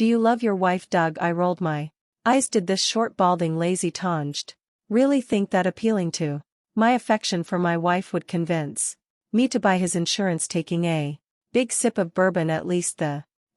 Do you love your wife, Doug? I rolled my eyes. Did this short balding lazy tonged really think that appealing to my affection for my wife would convince me to buy his insurance? Taking a big sip of bourbon, at least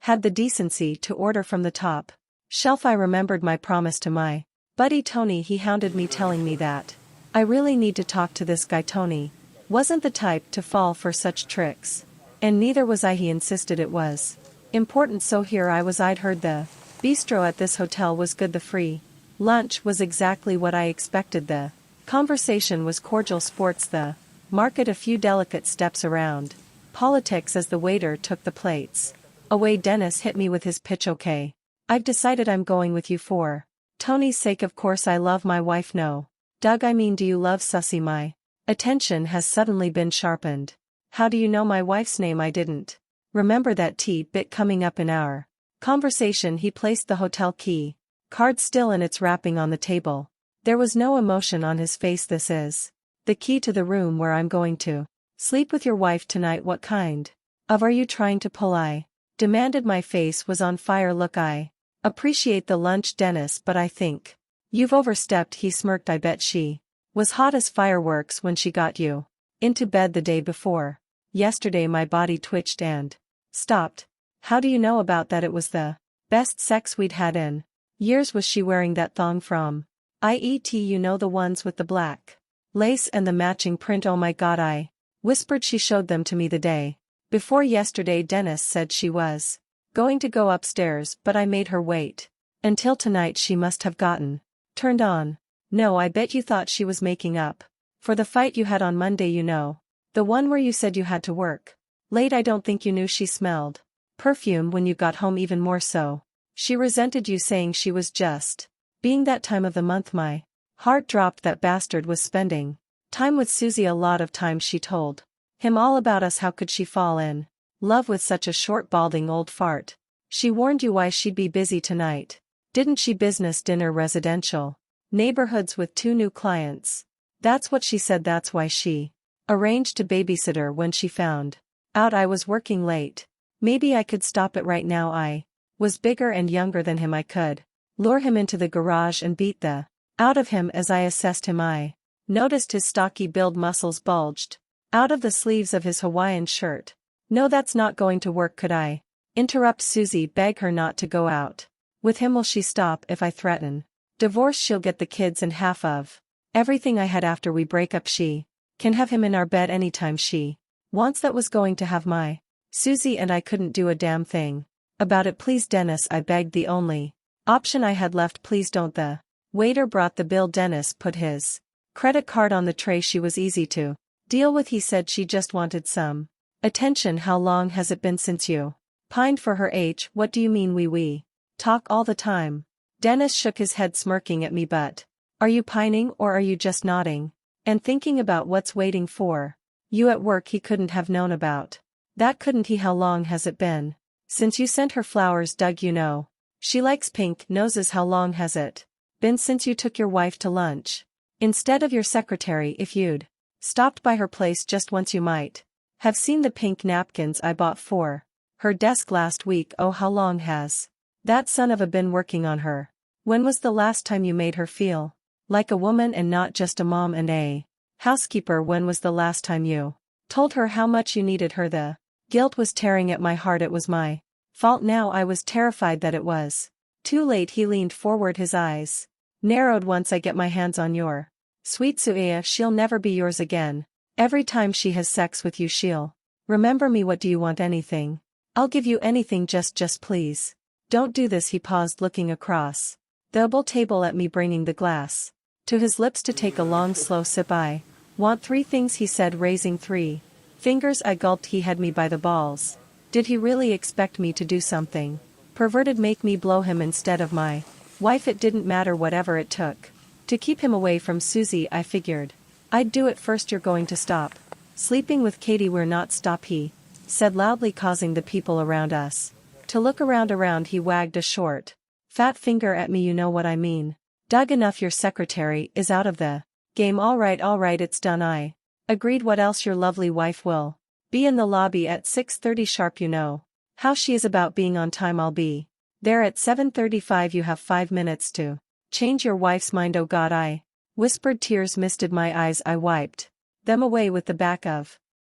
had the decency to order from the top shelf. I remembered my promise to my buddy Tony. He hounded me, telling me that I really need to talk to this guy. Tony wasn't the type to fall for such tricks, and neither was I. He insisted it was important, so here I was. I'd heard the bistro at this hotel was good. The free lunch was exactly what I expected. The conversation was cordial. Sports, the market, a few delicate steps around politics as the waiter took the plates away. Dennis hit me with his pitch. Okay, I've decided I'm going with you for Tony's sake. Of course I love my wife. No, Doug, I mean, do you love Susie? My attention has suddenly been sharpened. How do you know my wife's name? I didn't remember that bit coming up in our conversation. He placed the hotel key card still in its wrapping on the table. There was no emotion on his face. This is the key to the room where I'm going to sleep with your wife tonight. What kind of are you trying to pull? I demanded. My face was on fire. Look, I appreciate the lunch, Dennis, but I think you've overstepped. He smirked. I bet she was hot as fireworks when she got you into bed the day before yesterday. My body twitched and stopped. How do you know about that? It was the best sex we'd had in years. Was she wearing that thong from IET? You know, the ones with the black lace and the matching print. Oh my God, I whispered. She showed them to me the day before yesterday. Dennis said she was going to go upstairs, but I made her wait until tonight. She must have gotten turned on. No, I bet you thought she was making up for the fight you had on Monday. You know, the one where you said you had to work late. I don't think you knew she smelled perfume when you got home. Even more so, she resented you, saying she was just being that time of the month. My heart dropped. That bastard was spending time with Susie, a lot of time. She told him all about us. How could she fall in love with such a short balding old fart? She warned you why she'd be busy tonight, didn't she? Business dinner, residential neighborhoods with 2 new clients. That's what she said. That's why she arranged to babysit her when she found out I was working late. Maybe I could stop it right now. I was bigger and younger than him. I could lure him into the garage and beat the out of him. As I assessed him, I noticed his stocky build muscles bulged out of the sleeves of his Hawaiian shirt. No, that's not going to work. Could I interrupt Susie? Beg her not to go out with him. Will she stop if I threaten divorce? She'll get the kids and half of everything I had after we break up. She can have him in our bed anytime she wants. That was going to have my Susie, and I couldn't do a damn thing about it. Please, Dennis, I begged. The only option I had left. Please don't. The waiter brought the bill. Dennis put his credit card on the tray. She was easy to deal with. He said she just wanted some attention. How long has it been since you pined for her? What do you mean? We talk all the time. Dennis shook his head, smirking at me. But are you pining, or are you just nodding and thinking about what's waiting for you at work? He couldn't have known about that, couldn't he? How long has it been since you sent her flowers, Doug? You know, she likes pink noses. How long has it been since you took your wife to lunch instead of your secretary? If you'd stopped by her place just once, you might have seen the pink napkins I bought for her desk last week. Oh, how long has that son of a been working on her? When was the last time you made her feel like a woman and not just a mom and a housekeeper? When was the last time you told her how much you needed her? The guilt was tearing at my heart. It was my fault. Now I was terrified that it was too late. He leaned forward, his eyes narrowed. Once I get my hands on your sweet Suia, she'll never be yours again. Every time she has sex with you, she'll remember me. What do you want? Anything. I'll give you anything. Just please don't do this. He paused, looking across the oval table at me, bringing the glass to his lips to take a long, slow sip. I want 3 things, he said, raising 3 fingers. I gulped. He had me by the balls. Did he really expect me to do something perverted, make me blow him instead of my wife? It didn't matter, whatever it took to keep him away from Susie. I figured I'd do it first. You're going to stop sleeping with Katie? We're not. Stop, he said loudly, causing the people around us to look around. He wagged a short, fat finger at me. You know what I mean, Doug. Enough. Your secretary is out of the game. All right, it's done. I agreed. What else? Your lovely wife will be in the lobby at 6:30 sharp. You know how she is about being on time. I'll be There at 7:35 you have 5 minutes to change your wife's mind. Oh God, I whispered, tears misted my eyes. I wiped them away with the back of